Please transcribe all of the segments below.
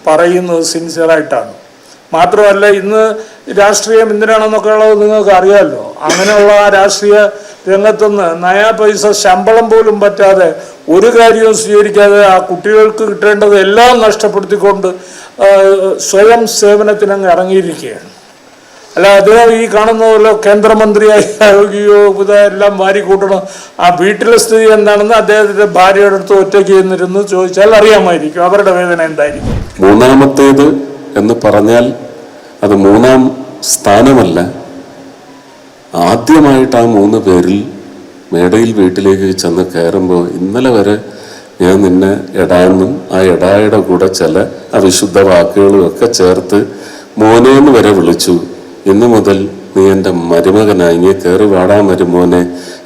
പറയുന്നത് സിൻസിയറായിട്ടാണ്. മാത്രമല്ല ഇന്ന് രാഷ്ട്രീയം എന്തിനാണെന്നൊക്കെ ഉള്ളത് നിങ്ങൾക്ക് അറിയാമല്ലോ. അങ്ങനെയുള്ള ആ രാഷ്ട്രീയ രംഗത്തുനിന്ന് നയാ പൈസ ശമ്പളം പോലും പറ്റാതെ ഒരു കാര്യവും സ്വീകരിക്കാതെ ആ കുട്ടികൾക്ക് കിട്ടേണ്ടത് എല്ലാം നഷ്ടപ്പെടുത്തിക്കൊണ്ട് സ്വയം സേവനത്തിനങ്ങ് ഇറങ്ങിയിരിക്കുകയാണ്. അല്ല അദ്ദേഹം ഈ കാണുന്ന പോലെ കേന്ദ്രമന്ത്രിയായി ആരോഗ്യയോഗ്യത എല്ലാം വാരിക്കൂട്ടണം. ആ വീട്ടിലെ സ്ഥിതി എന്താണെന്ന് അദ്ദേഹത്തിൻ്റെ ഭാര്യയുടെ അടുത്ത് ഒറ്റയ്ക്ക് ചെന്നിരുന്ന് ചോദിച്ചാൽ അറിയാമായിരിക്കും അവരുടെ വേദന എന്തായിരിക്കും. മൂന്നാമത്തേത് എന്ന് പറഞ്ഞാൽ അത് മൂന്നാം സ്ഥാനമല്ല, ആദ്യമായിട്ട് ആ 3 പേരിൽ മേടയിൽ വീട്ടിലേക്ക് ചെന്ന് കയറുമ്പോൾ ഇന്നലെ വരെ ഞാൻ നിന്നെ എടാന്നും ആ എടായുടെ കൂടെ ചില അവിശുദ്ധ വാക്കുകളും ഒക്കെ ചേർത്ത് മോനേന്ന് വരെ വിളിച്ചു. ഇന്നു മുതൽ നീ എൻ്റെ മരുമകനായി, നീ കയറി വാടാ മരുമോനെ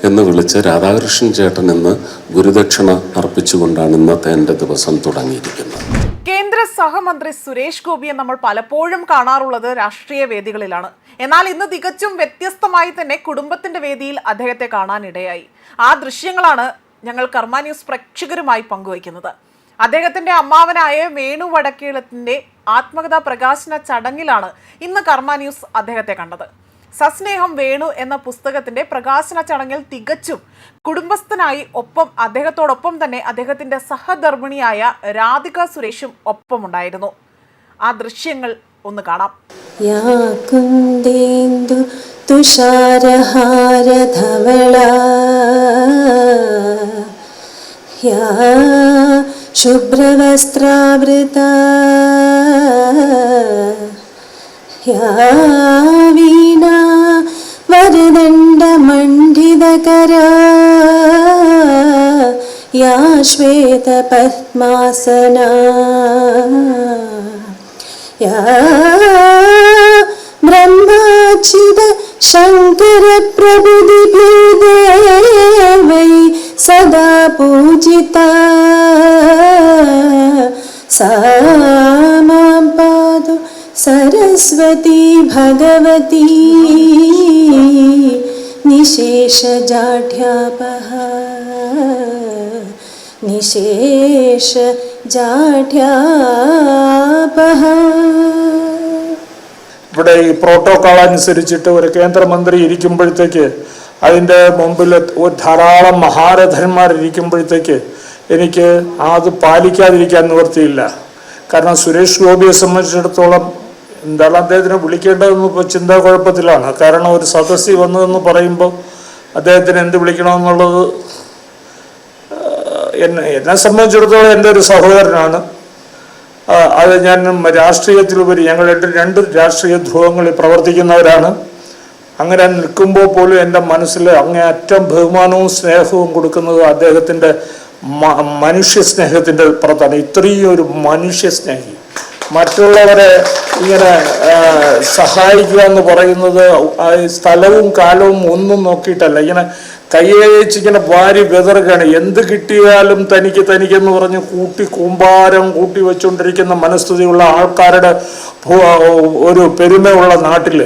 എന്ന് വിളിച്ച് രാധാകൃഷ്ണൻ ചേട്ടൻ എന്ന് ഗുരുദക്ഷിണ അർപ്പിച്ചുകൊണ്ടാണ് ഇന്നത്തെ എൻ്റെ ദിവസം തുടങ്ങിയിരിക്കുന്നത്. കേന്ദ്ര സഹമന്ത്രി സുരേഷ് ഗോപിയെ നമ്മൾ പലപ്പോഴും കാണാറുള്ളത് രാഷ്ട്രീയ വേദികളിലാണ്. എന്നാൽ ഇന്ന് തികച്ചും വ്യത്യസ്തമായി തന്നെ കുടുംബത്തിന്റെ വേദിയിൽ അദ്ദേഹത്തെ കാണാനിടയായി. ആ ദൃശ്യങ്ങളാണ് ഞങ്ങൾ കർമ്മ ന്യൂസ് പ്രേക്ഷകരുമായി പങ്കുവയ്ക്കുന്നത്. അദ്ദേഹത്തിന്റെ അമ്മാവനായ വേണു വടക്കേളത്തിന്റെ ആത്മകഥാ പ്രകാശന ചടങ്ങിലാണ് ഇന്ന് കർമ്മ ന്യൂസ് അദ്ദേഹത്തെ കണ്ടത്. സസ്നേഹം വേണു എന്ന പുസ്തകത്തിന്റെ പ്രകാശന ചടങ്ങിൽ തികച്ചും കുടുംബസ്ഥനായി അദ്ദേഹത്തോടൊപ്പം തന്നെ അദ്ദേഹത്തിന്റെ സഹധർമ്മിണിയായ രാധിക സുരേഷും ഒപ്പമുണ്ടായിരുന്നു. ആ ദൃശ്യങ്ങൾ ഒന്ന് കാണാം. ശുഭ്രവസ്ത്രാവൃത വീണാ വരദണ്ഡമണ്ഡിതകരാ യാ ശ്വേതപദ്മാസനാ യാ ബ്രഹ്മാച്യുത ശങ്കരപ്രഭുതിഭിർദേവൈ സദാ പൂജിതാ सा मां पातु सरस्वती भगवती निशेषजाढ्यापः निशेषजाढ्यापः. ഇവിടെ ഈ പ്രോട്ടോകോൾ അനുസരിച്ചിട്ട് ഒരു കേന്ദ്രമന്ത്രി ഇരിക്കുമ്പോഴത്തേക്ക് അതിൻ്റെ മുമ്പിൽ ധാരാളം മഹാരഥന്മാരിരിക്കുമ്പോഴത്തേക്ക് എനിക്ക് അത് പാലിക്കാതിരിക്കാൻ നിവൃത്തിയില്ല. കാരണം സുരേഷ് ഗോപിയെ സംബന്ധിച്ചിടത്തോളം എന്താണ് അദ്ദേഹത്തിനെ വിളിക്കേണ്ടതെന്ന് ഇപ്പോൾ ചിന്താകുഴപ്പത്തിലാണ്. കാരണം ഒരു സദസ്സിൽ വന്നതെന്ന് പറയുമ്പോൾ അദ്ദേഹത്തിന് എന്ത് വിളിക്കണമെന്നുള്ളത് എന്നെ സംബന്ധിച്ചിടത്തോളം എൻ്റെ ഒരു സഹോദരനാണ്. അത് ഞാൻ രാഷ്ട്രീയത്തിലുപരി ഞങ്ങൾ രണ്ട് രാഷ്ട്രീയ ധ്രുവങ്ങളിൽ പ്രവർത്തിക്കുന്നവരാണ്. അങ്ങനെ നിൽക്കുമ്പോൾ പോലും എൻ്റെ മനസ്സിൽ അങ്ങേയറ്റം ബഹുമാനവും സ്നേഹവും കൊടുക്കുന്നത് അദ്ദേഹത്തിൻ്റെ മനുഷ്യ സ്നേഹത്തിൻ്റെ പുറത്താണ്. ഇത്രയും ഒരു മനുഷ്യ സ്നേഹി, മറ്റുള്ളവരെ ഇങ്ങനെ സഹായിക്കുക എന്ന് പറയുന്നത് സ്ഥലവും കാലവും ഒന്നും നോക്കിയിട്ടല്ല. ഇങ്ങനെ കയ്യേച്ചിങ്ങനെ വാരി വിതറുകയാണ്. എന്ത് കിട്ടിയാലും തനിക്കെന്ന് പറഞ്ഞ് കൂമ്പാരം കൂട്ടി വെച്ചുകൊണ്ടിരിക്കുന്ന മനസ്ഥിതിയുള്ള ആൾക്കാരുടെ ഒരു പെരുമയുള്ള നാട്ടിൽ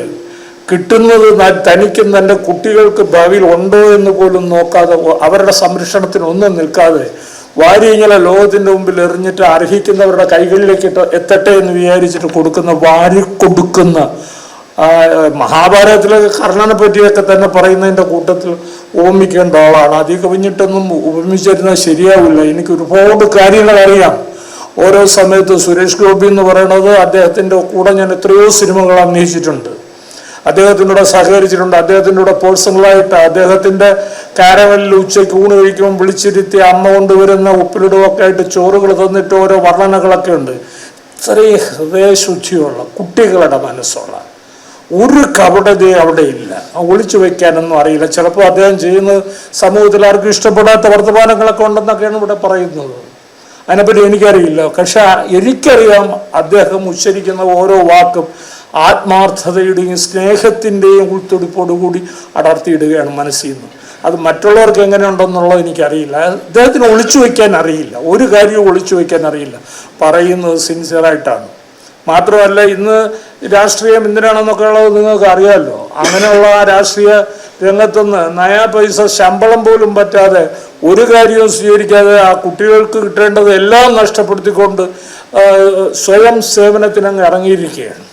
കിട്ടുന്നത് തനിക്കും തൻ്റെ കുട്ടികൾക്ക് ഭാവിയിൽ ഉണ്ടോ എന്ന് പോലും നോക്കാതെ അവരുടെ സംരക്ഷണത്തിന് ഒന്നും നിൽക്കാതെ വാരി ഇങ്ങനെ ലോകത്തിൻ്റെ മുമ്പിൽ എറിഞ്ഞിട്ട് അർഹിക്കുന്നവരുടെ കൈകളിലേക്ക് എത്തട്ടെ എന്ന് വിചാരിച്ചിട്ട് വാരി കൊടുക്കുന്ന മഹാഭാരതത്തിലെ കർണനെ പറ്റിയൊക്കെ തന്നെ പറയുന്നതിൻ്റെ കൂട്ടത്തിൽ ഓർമ്മിക്കേണ്ട ആളാണ്. അതിൽ കവിഞ്ഞിട്ടൊന്നും ഉപമിച്ചിരുന്നാൽ ശരിയാവില്ല. എനിക്ക് ഒരുപാട് കാര്യങ്ങൾ അറിയാം. ഓരോ സമയത്ത് സുരേഷ് ഗോപി എന്ന് പറയുന്നത് അദ്ദേഹത്തിൻ്റെ കൂടെ ഞാൻ എത്രയോ സിനിമകൾ അന്വേഷിച്ചിട്ടുണ്ട്, അദ്ദേഹത്തിനോട് സഹകരിച്ചിട്ടുണ്ട്. അദ്ദേഹത്തിൻ്റെ കൂടെ പേഴ്സണലായിട്ട് അദ്ദേഹത്തിൻ്റെ കാരവലിൽ ഉച്ചയ്ക്ക് ഊണ് കഴിക്കുമ്പോൾ വിളിച്ചിരുത്തി അമ്മ കൊണ്ടുവരുന്ന ഉപ്പിലിടുമൊക്കെ ആയിട്ട് ചോറുകൾ തന്നിട്ട് ഓരോ വർണ്ണനകളൊക്കെ ഉണ്ട്. ഇത്രയും ഹൃദയശുദ്ധിയുള്ള കുട്ടികളുടെ മനസ്സുള്ള ഒരു കപടതയും അവിടെ ഇല്ല. ഒളിച്ചു വയ്ക്കാനൊന്നും അറിയില്ല. ചിലപ്പോൾ അദ്ദേഹം ചെയ്യുന്നത് സമൂഹത്തിൽ ആർക്കും ഇഷ്ടപ്പെടാത്ത വർത്തമാനങ്ങളൊക്കെ ഉണ്ടെന്നൊക്കെയാണ് ഇവിടെ പറയുന്നത്. അതിനെപ്പറ്റി എനിക്കറിയില്ല. പക്ഷെ എനിക്കറിയാം അദ്ദേഹം ഉച്ചരിക്കുന്ന ഓരോ വാക്കും ആത്മാർത്ഥതയുടെയും സ്നേഹത്തിൻ്റെയും ഉൾത്തൊടിപ്പോടുകൂടി അടർത്തിയിടുകയാണ് മനസ്സിൽ നിന്ന്. അത് മറ്റുള്ളവർക്ക് എങ്ങനെയുണ്ടെന്നുള്ളത് എനിക്കറിയില്ല. അദ്ദേഹത്തിന് ഒളിച്ചു വയ്ക്കാൻ അറിയില്ല, ഒരു കാര്യവും ഒളിച്ചു വയ്ക്കാൻ അറിയില്ല. പറയുന്നത് സിൻസിയറായിട്ടാണ്. മാത്രമല്ല ഇന്ന് രാഷ്ട്രീയം എന്തിനാണെന്നൊക്കെ ഉള്ളത് നിങ്ങൾക്ക് അറിയാമല്ലോ. അങ്ങനെയുള്ള ആ രാഷ്ട്രീയ രംഗത്തുനിന്ന് നയാ പൈസ ശമ്പളം പോലും പറ്റാതെ ഒരു കാര്യവും സ്വീകരിക്കാതെ ആ കുട്ടികൾക്ക് കിട്ടേണ്ടത് എല്ലാം നഷ്ടപ്പെടുത്തിക്കൊണ്ട് സ്വയം സേവനത്തിനങ്ങ് ഇറങ്ങിയിരിക്കുകയാണ്.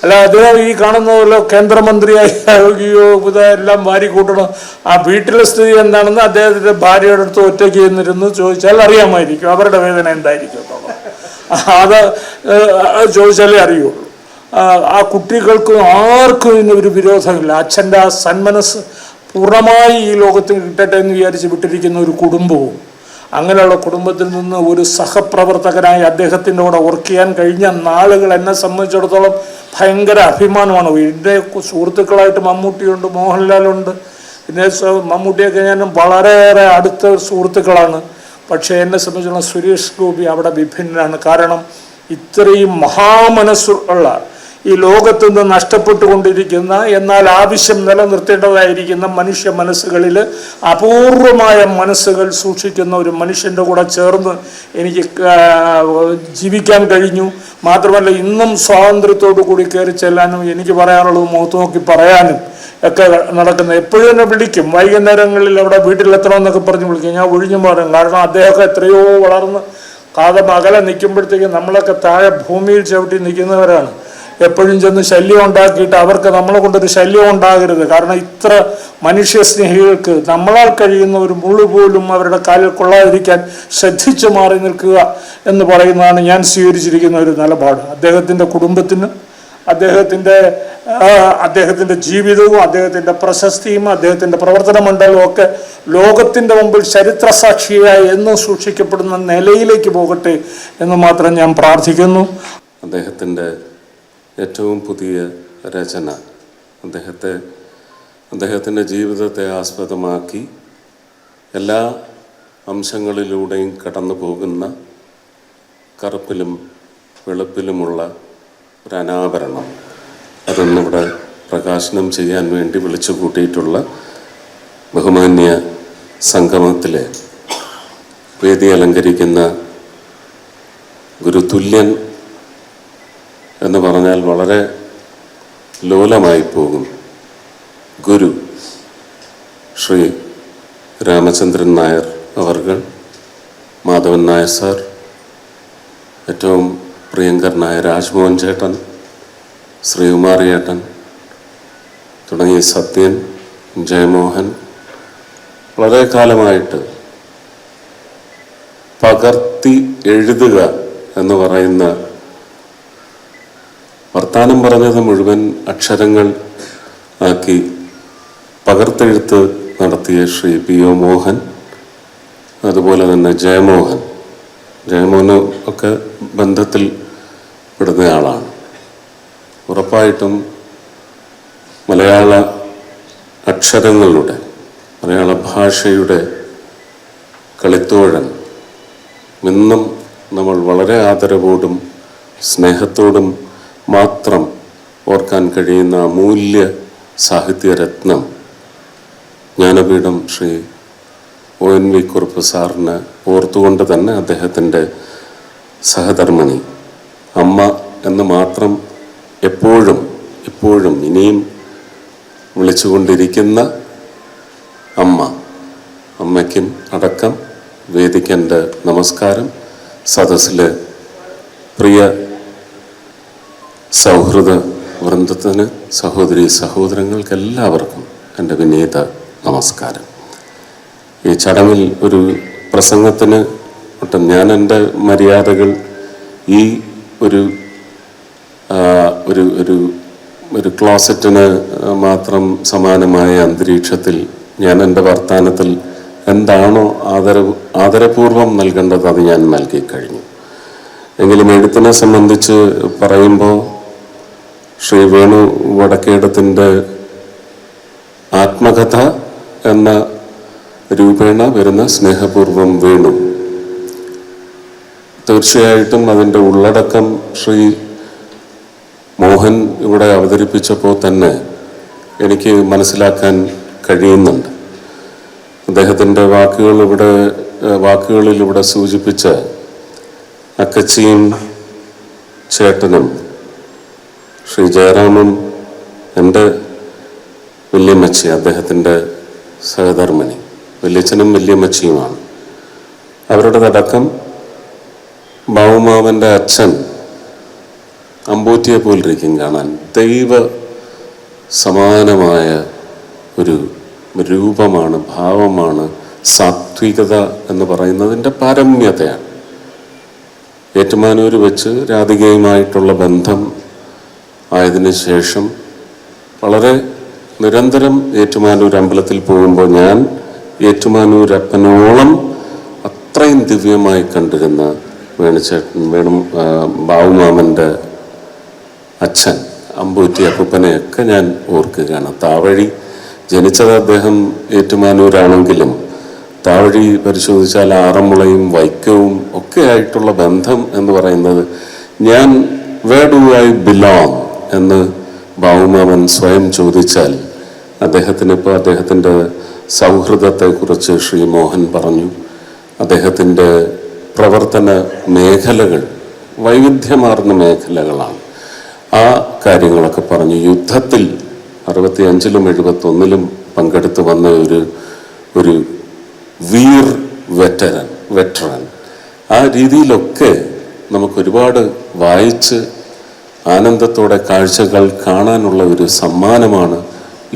അല്ല അദ്ദേഹം ഈ കാണുന്ന പോലെ കേന്ദ്രമന്ത്രിയായി യോഗ്യത എല്ലാം വാരിക്കൂട്ടണം. ആ വീട്ടിലെ സ്ഥിതി എന്താണെന്ന് അദ്ദേഹത്തിൻ്റെ ഭാര്യയുടെ അടുത്ത് ഒറ്റയ്ക്ക് ചെന്നിരുന്ന് ചോദിച്ചാൽ അറിയാമായിരിക്കും അവരുടെ വേദന എന്തായിരിക്കും എന്നുള്ളത്. അത് ചോദിച്ചാലേ അറിയുള്ളൂ. ആ കുട്ടികൾക്ക് ആർക്കും ഇതിനൊരു വിരോധമില്ല. അച്ഛൻ്റെ ആ സന്മനസ് പൂർണ്ണമായി ഈ ലോകത്തിൽ കിട്ടട്ടെ എന്ന് വിചാരിച്ച് വിട്ടിരിക്കുന്ന ഒരു കുടുംബവും, അങ്ങനെയുള്ള കുടുംബത്തിൽ നിന്ന് ഒരു സഹപ്രവർത്തകനായി അദ്ദേഹത്തിൻ്റെ കൂടെ വർക്ക് ചെയ്യാൻ കഴിഞ്ഞ നാളുകൾ എന്നെ സംബന്ധിച്ചിടത്തോളം ഭയങ്കര അഭിമാനമാണ്. എൻ്റെ സുഹൃത്തുക്കളായിട്ട് മമ്മൂട്ടിയുണ്ട്, മോഹൻലാലുണ്ട്. പിന്നെ മമ്മൂട്ടിയൊക്കെ ഞാൻ വളരെയേറെ അടുത്ത സുഹൃത്തുക്കളാണ്. പക്ഷേ എന്നെ സംബന്ധിച്ചിടത്തോളം സുരേഷ് ഗോപി അവിടെ വിഭിന്നനാണ്. കാരണം ഇത്രയും മഹാമനസ്സുള്ള, ഈ ലോകത്ത് നിന്ന് നഷ്ടപ്പെട്ടുകൊണ്ടിരിക്കുന്ന എന്നാൽ ആവശ്യം നിലനിർത്തേണ്ടതായിരിക്കുന്ന മനുഷ്യ മനസ്സുകളിൽ അപൂർവമായ മനസ്സുകൾ സൂക്ഷിക്കുന്ന ഒരു മനുഷ്യൻ്റെ കൂടെ ചേർന്ന് എനിക്ക് ജീവിക്കാൻ കഴിഞ്ഞു. മാത്രമല്ല ഇന്നും സ്വാതന്ത്ര്യത്തോടു കൂടി കയറി ചെല്ലാനും എനിക്ക് പറയാനുള്ളത് മുഖത്ത് നോക്കി പറയാനും ഒക്കെ നടക്കുന്നത്. എപ്പോഴും എന്നെ വിളിക്കും, വൈകുന്നേരങ്ങളിൽ അവിടെ വീട്ടിലെത്തണമെന്നൊക്കെ പറഞ്ഞ് വിളിക്കും. ഞാൻ ഒഴിഞ്ഞു മാറും. കാരണം അദ്ദേഹമൊക്കെ എത്രയോ വളർന്ന് കാതം അകലെ നിൽക്കുമ്പോഴത്തേക്കും നമ്മളൊക്കെ താഴെ ഭൂമിയിൽ ചവിട്ടി നിൽക്കുന്നവരാണ്. എപ്പോഴും ചെന്ന് ശല്യം ഉണ്ടാക്കിയിട്ട് അവർക്ക് നമ്മളെ കൊണ്ടൊരു ശല്യം ഉണ്ടാകരുത്. കാരണം ഇത്ര മനുഷ്യസ്നേഹികൾക്ക് നമ്മളാൽ കഴിയുന്ന ഒരു മുള്ളു പോലും അവരുടെ കാലിൽ കൊള്ളാതിരിക്കാൻ ശ്രദ്ധിച്ചു മാറി നിൽക്കുക എന്ന് പറയുന്നതാണ് ഞാൻ സ്വീകരിച്ചിരിക്കുന്ന ഒരു നിലപാട്. അദ്ദേഹത്തിൻ്റെ കുടുംബത്തിന്, അദ്ദേഹത്തിൻ്റെ ജീവിതവും അദ്ദേഹത്തിൻ്റെ പ്രശസ്തിയും അദ്ദേഹത്തിൻ്റെ പ്രവർത്തന മണ്ഡലവും ഒക്കെ ലോകത്തിൻ്റെ മുമ്പിൽ ചരിത്രസാക്ഷിയായി എന്നും സൂക്ഷിക്കപ്പെടുന്ന നിലയിലേക്ക് പോകട്ടെ എന്ന് മാത്രം ഞാൻ പ്രാർത്ഥിക്കുന്നു. അദ്ദേഹത്തിൻ്റെ ഏറ്റവും പുതിയ രചന, അദ്ദേഹത്തിൻ്റെ ജീവിതത്തെ ആസ്പദമാക്കി എല്ലാ അംശങ്ങളിലൂടെയും കടന്നു പോകുന്ന കറുപ്പിലും വെളുപ്പിലുമുള്ള ഒരു അനാവരണം, അതൊന്നിവിടെ പ്രകാശനം ചെയ്യാൻ വേണ്ടി വിളിച്ചു കൂട്ടിയിട്ടുള്ള ബഹുമാന്യ സംഗമത്തിലെ വേദി അലങ്കരിക്കുന്ന ഗുരുതുല്യൻ എന്ന് പറഞ്ഞാൽ വളരെ ലോലമായി പോകും. ഗുരു ശ്രീ രാമചന്ദ്രൻ നായർ അവർകൾ, മാധവൻ നായർ സാർ, ഏറ്റവും പ്രിയങ്കരനായ രാജ്മോഹൻ ചേട്ടൻ, ശ്രീകുമാർ ചേട്ടൻ തുടങ്ങി സത്യൻ, ജയമോഹൻ, വളരെ കാലമായിട്ട് പകർത്തി എഴുതുക എന്ന് പറയുന്ന, വർത്താനം പറഞ്ഞത് മുഴുവൻ അക്ഷരങ്ങൾ ആക്കി പകർത്തെഴുത്ത് നടത്തിയ ശ്രീ P.O. മോഹൻ, അതുപോലെ തന്നെ ജയമോഹന് ഒക്കെ ബന്ധത്തിൽ പെടുന്നയാളാണ്. ഉറപ്പായിട്ടും മലയാള അക്ഷരങ്ങളുടെ, മലയാള ഭാഷയുടെ കളിത്തോഴൻ, ഇന്നും നമ്മൾ വളരെ ആദരവോടും സ്നേഹത്തോടും മാത്രം ഓർക്കാൻ കഴിയുന്ന അമൂല്യ സാഹിത്യരത്നം ജ്ഞാനപീഠം ശ്രീ ONV കുറുപ്പ് സാറിന് ഓർത്തുകൊണ്ട് തന്നെ അദ്ദേഹത്തിൻ്റെ സഹധർമ്മിണി, അമ്മ എന്ന് മാത്രം എപ്പോഴും ഇനിയും വിളിച്ചുകൊണ്ടിരിക്കുന്ന അമ്മയ്ക്കും അടക്കം വേദിക്കെൻ്റെ നമസ്കാരം. സദസ്സിലെ പ്രിയ സൗഹൃദ വൃന്ദത്തിന്, സഹോദരി സഹോദരങ്ങൾക്ക് എല്ലാവർക്കും എൻ്റെ വിനീത നമസ്കാരം. ഈ ചടങ്ങിൽ ഒരു പ്രസംഗത്തിന് ഒട്ടും ഞാൻ എൻ്റെ മര്യാദകൾ ഈ ഒരു ക്ലോസറ്റിന് മാത്രം സമാനമായ അന്തരീക്ഷത്തിൽ ഞാൻ എൻ്റെ വർത്തമാനത്തിൽ എന്താണോ ആദരപൂർവം നൽകേണ്ടത് അത് ഞാൻ നൽകി കഴിഞ്ഞു. എങ്കിലും എഴുത്തിനെ സംബന്ധിച്ച് പറയുമ്പോൾ ശ്രീ വേണു വടക്കേടത്തിൻ്റെ ആത്മകഥ എന്ന രൂപേണ വരുന്ന സ്നേഹപൂർവം വേണു, തീർച്ചയായിട്ടും അതിൻ്റെ ഉള്ളടക്കം ശ്രീ മോഹൻ ഇവിടെ അവതരിപ്പിച്ചപ്പോൾ തന്നെ എനിക്ക് മനസ്സിലാക്കാൻ കഴിയുന്നുണ്ട്. അദ്ദേഹത്തിൻ്റെ വാക്കുകളിൽ ഇവിടെ സൂചിപ്പിച്ച അക്കച്ചിയും ചേട്ടനും ശ്രീ ജയറാമും എൻ്റെ വല്യമ്മച്ചി, അദ്ദേഹത്തിൻ്റെ സഹധർമ്മിണി, വല്യച്ഛനും വല്യമ്മച്ചിയുമാണ്. അവരുടെ അടക്കം ബാവുമാമൻ്റെ അച്ഛൻ അമ്പൂറ്റിയെ പോലിരിക്കും കാണാൻ. ദൈവ സമാനമായ ഒരു രൂപമാണ്, ഭാവമാണ്. സാത്വികത എന്ന് പറയുന്നതിൻ്റെ പാരമ്യതയാണ്. ഏറ്റുമാനൂർ വെച്ച് രാധികയുമായിട്ടുള്ള ബന്ധം ആയതിനു ശേഷം വളരെ നിരന്തരം ഏറ്റുമാനൂർ അമ്പലത്തിൽ പോകുമ്പോൾ ഞാൻ ഏറ്റുമാനൂരപ്പനോളം അത്രയും ദിവ്യമായി കണ്ടിരുന്ന ബാവുമാമൻ്റെ അച്ഛൻ അമ്പൂറ്റി അപ്പൂപ്പനെയൊക്കെ ഞാൻ ഓർക്കുകയാണ്. താവഴി ജനിച്ചത് അദ്ദേഹം ഏറ്റുമാനൂരാണെങ്കിലും താവഴി പരിശോധിച്ചാൽ ആറന്മുളയും വൈക്കവും ഒക്കെ ആയിട്ടുള്ള ബന്ധം എന്ന് പറയുന്നത്, ഞാൻ വേർ ഡു ഐ ബിലോങ് എന്ന് ബാവുമാമൻ സ്വയം ചോദിച്ചാൽ അദ്ദേഹത്തിനിപ്പോൾ അദ്ദേഹത്തിൻ്റെ സൗഹൃദത്തെക്കുറിച്ച് ശ്രീ മോഹൻ പറഞ്ഞു. അദ്ദേഹത്തിൻ്റെ പ്രവർത്തന മേഖലകൾ വൈവിധ്യമാർന്ന മേഖലകളാണ്. ആ കാര്യങ്ങളൊക്കെ പറഞ്ഞു. യുദ്ധത്തിൽ 65-ലും 71-ലും പങ്കെടുത്ത് വന്ന ഒരു വീർ വെറ്ററൻ. ആ രീതിയിലൊക്കെ നമുക്കൊരുപാട് വായിച്ച് ആനന്ദത്തോടെ കാഴ്ചകൾ കാണാനുള്ള ഒരു സമ്മാനമാണ്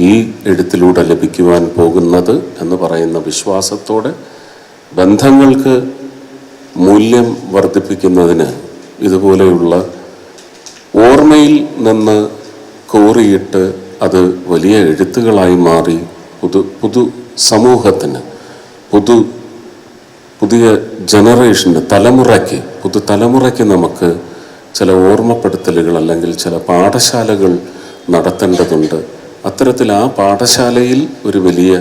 ഈ എഴുത്തിലൂടെ ലഭിക്കുവാൻ പോകുന്നത് എന്ന് പറയുന്ന വിശ്വാസത്തോടെ ബന്ധങ്ങൾക്ക് മൂല്യം വർദ്ധിപ്പിക്കുന്നതിന് ഇതുപോലെയുള്ള ഓർമ്മയിൽ നിന്ന് കോറിയിട്ട് അത് വലിയ എഴുത്തുകളായി മാറി പുതു സമൂഹത്തിന്, പുതിയ ജനറേഷന്, പുതുതലമുറയ്ക്ക് നമുക്ക് ചില ഓർമ്മപ്പെടുത്തലുകൾ അല്ലെങ്കിൽ ചില പാഠശാലകൾ നടത്തേണ്ടതുണ്ട്. അത്തരത്തിൽ ആ പാഠശാലയിൽ ഒരു വലിയ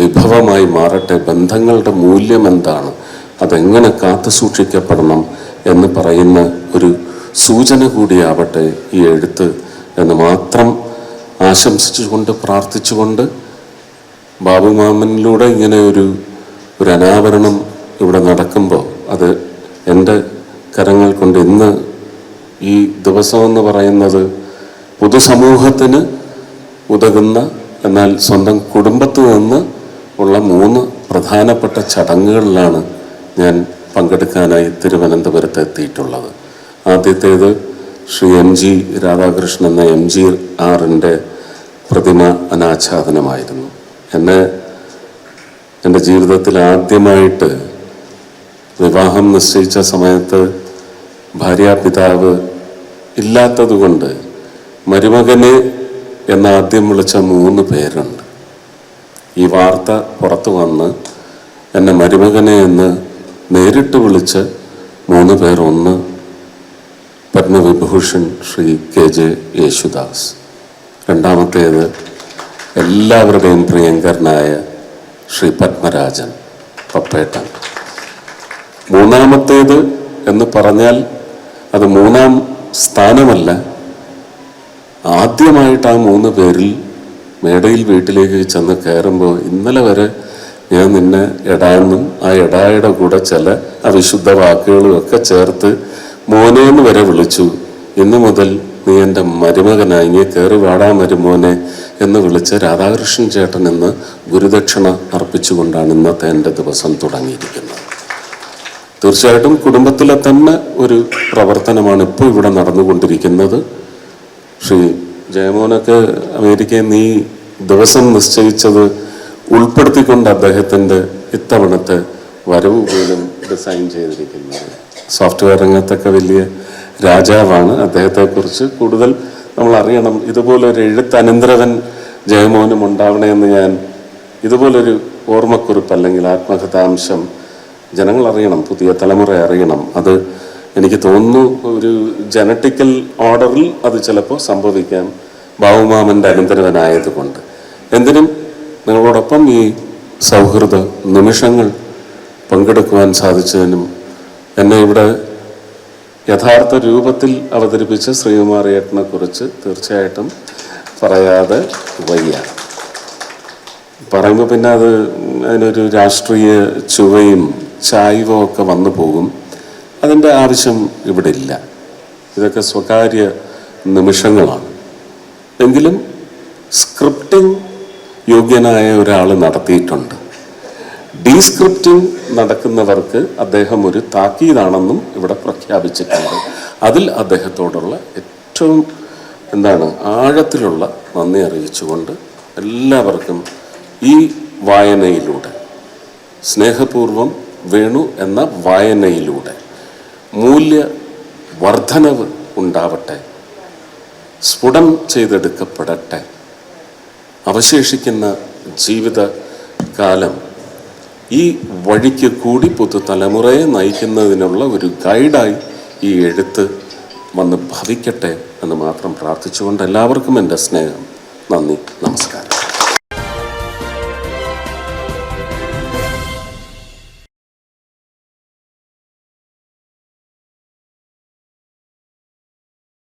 വിഭവമായി മാറട്ടെ. ബന്ധങ്ങളുടെ മൂല്യം എന്താണ്, അതെങ്ങനെ കാത്തു സൂക്ഷിക്കപ്പെടണം എന്ന് പറയുന്ന ഒരു സൂചന കൂടിയാവട്ടെ ഈ എഴുത്ത് എന്ന് മാത്രം ആശംസിച്ചുകൊണ്ട് പ്രാർത്ഥിച്ചുകൊണ്ട്, ബാബുമാമനിലൂടെ ഇങ്ങനെ ഒരു അനാവരണം ഇവിടെ നടക്കുമ്പോൾ അത് എൻ്റെ കരങ്ങൾ കൊണ്ട് ഇന്ന് ഈ ദിവസമെന്ന് പറയുന്നത് പൊതുസമൂഹത്തിന് ഉതകുന്ന, എന്നാൽ സ്വന്തം കുടുംബത്തിൽ നിന്ന് ഉള്ള 3 പ്രധാനപ്പെട്ട ചടങ്ങുകളിലാണ് ഞാൻ പങ്കെടുക്കാനായി തിരുവനന്തപുരത്ത് എത്തിയിട്ടുള്ളത്. ആദ്യത്തേത് ശ്രീ MG രാധാകൃഷ്ണൻ എന്ന MGR-ൻ്റെ പ്രതിമ അനാച്ഛാദനമായിരുന്നു. എൻ്റെ ജീവിതത്തിൽ ആദ്യമായിട്ട് വിവാഹം നിശ്ചയിച്ച സമയത്ത് ഭാര്യാപിതാവ് ഇല്ലാത്തതുകൊണ്ട് മരുമകനെ എന്നാദ്യം വിളിച്ച 3 പേരുണ്ട്. ഈ വാർത്ത പുറത്തു വന്ന് എന്നെ മരുമകനെ എന്ന് നേരിട്ട് വിളിച്ച് 3 പേർ. ഒന്ന് പത്മവിഭൂഷൺ ശ്രീ KJ യേശുദാസ്, രണ്ടാമത്തേത് എല്ലാവരുടെയും പ്രിയങ്കരനായ ശ്രീ പത്മരാജൻ പപ്പേട്ടൻ, മൂന്നാമത്തേത് എന്ന് പറഞ്ഞാൽ അത് 3ാം സ്ഥാനമല്ല, ആദ്യമായിട്ട് ആ 3 പേരിൽ മേടയിൽ വീട്ടിലേക്ക് ചെന്ന് കയറുമ്പോൾ ഇന്നലെ വരെ ഞാൻ നിന്നെ എടാന്നും ആ എടായുടെ കൂടെ ചില അവിശുദ്ധ വാക്കുകളും ഒക്കെ ചേർത്ത് മോനേന്ന് വരെ വിളിച്ചു. ഇന്നു മുതൽ നീ എൻ്റെ മരുമകനായി, ഇങ്ങനെ കയറി വാടാ മരുമോനെ എന്ന് വിളിച്ച് രാധാകൃഷ്ണൻ ചേട്ടൻ എന്ന് ഗുരുദക്ഷിണ അർപ്പിച്ചുകൊണ്ടാണ് ഇന്നത്തെ എൻ്റെ ദിവസം തുടങ്ങിയിരിക്കുന്നത്. തീർച്ചയായിട്ടും കുടുംബത്തിലെ തന്നെ ഒരു പ്രവർത്തനമാണ് ഇപ്പോൾ ഇവിടെ നടന്നുകൊണ്ടിരിക്കുന്നത്. ശ്രീ ജയമോനൊക്കെ അമേരിക്കയിൽ നീ ദിവസം നിശ്ചയിച്ചത് ഉൾപ്പെടുത്തിക്കൊണ്ട് അദ്ദേഹത്തിൻ്റെ ഇത്തവണത്തെ വരവ് പോലും ഡിസൈൻ ചെയ്തിരിക്കുന്നത്. സോഫ്റ്റ്വെയർ രംഗത്തൊക്കെ വലിയ രാജാവാണ്. അദ്ദേഹത്തെക്കുറിച്ച് കൂടുതൽ നമ്മൾ അറിയണം. ഇതുപോലൊരു എഴുത്തനന്തരവൻ ജയമോനും ഉണ്ടാവണമെന്ന് ഞാൻ, ഇതുപോലൊരു ഓർമ്മക്കുറിപ്പ് അല്ലെങ്കിൽ ആത്മകഥാംശം ജനങ്ങൾ അറിയണം, പുതിയ തലമുറ അറിയണം. അത് എനിക്ക് തോന്നുന്നു ഒരു ജനറ്റിക്കൽ ഓർഡറിൽ അത് ചിലപ്പോൾ സംഭവിക്കാം, ബാവുമാമൻ്റെ അനന്തരവനായതുകൊണ്ട്. എന്തിനും നിങ്ങളോടൊപ്പം ഈ സൗഹൃദ നിമിഷങ്ങൾ പങ്കെടുക്കുവാൻ സാധിച്ചതിനും എന്നെ ഇവിടെ യഥാർത്ഥ രൂപത്തിൽ അവതരിപ്പിച്ച ശ്രീകുമാറിയേട്ടനെ കുറിച്ച് തീർച്ചയായിട്ടും പറയാതെ വയ്യ. പറയുമ്പോൾ പിന്നെ അതിനൊരു രാഷ്ട്രീയ ചുവയും ചായ്വോ ഒക്കെ വന്നു പോകും. അതിൻ്റെ ആവശ്യം ഇവിടെ ഇല്ല. ഇതൊക്കെ സ്വകാര്യ നിമിഷങ്ങളാണ്. എങ്കിലും സ്ക്രിപ്റ്റിംഗ് യോഗ്യനായ ഒരാൾ നടത്തിയിട്ടുണ്ട്. ഡീസ്ക്രിപ്റ്റിംഗ് നടക്കുന്നവർക്ക് അദ്ദേഹം ഒരു താക്കീതാണെന്നും ഇവിടെ പ്രഖ്യാപിച്ചിട്ടുണ്ട്. അതിൽ അദ്ദേഹത്തോടുള്ള ഏറ്റവും ആഴത്തിലുള്ള നന്ദി അറിയിച്ചുകൊണ്ട് എല്ലാവർക്കും ഈ വായനയിലൂടെ, സ്നേഹപൂർവം വേണു എന്ന വായനയിലൂടെ മൂല്യവർദ്ധനവ് ഉണ്ടാവട്ടെ, സ്ഫുടം ചെയ്തെടുക്കപ്പെടട്ടെ, അവശേഷിക്കുന്ന ജീവിതകാലം ഈ വഴിക്ക് കൂടി പുതുതലമുറയെ നയിക്കുന്നതിനുള്ള ഒരു ഗൈഡായി ഈ എഴുത്ത് വന്ന് ഭവിക്കട്ടെ എന്ന് മാത്രം പ്രാർത്ഥിച്ചുകൊണ്ട് എല്ലാവർക്കും എൻ്റെ സ്നേഹം, നന്ദി, നമസ്കാരം.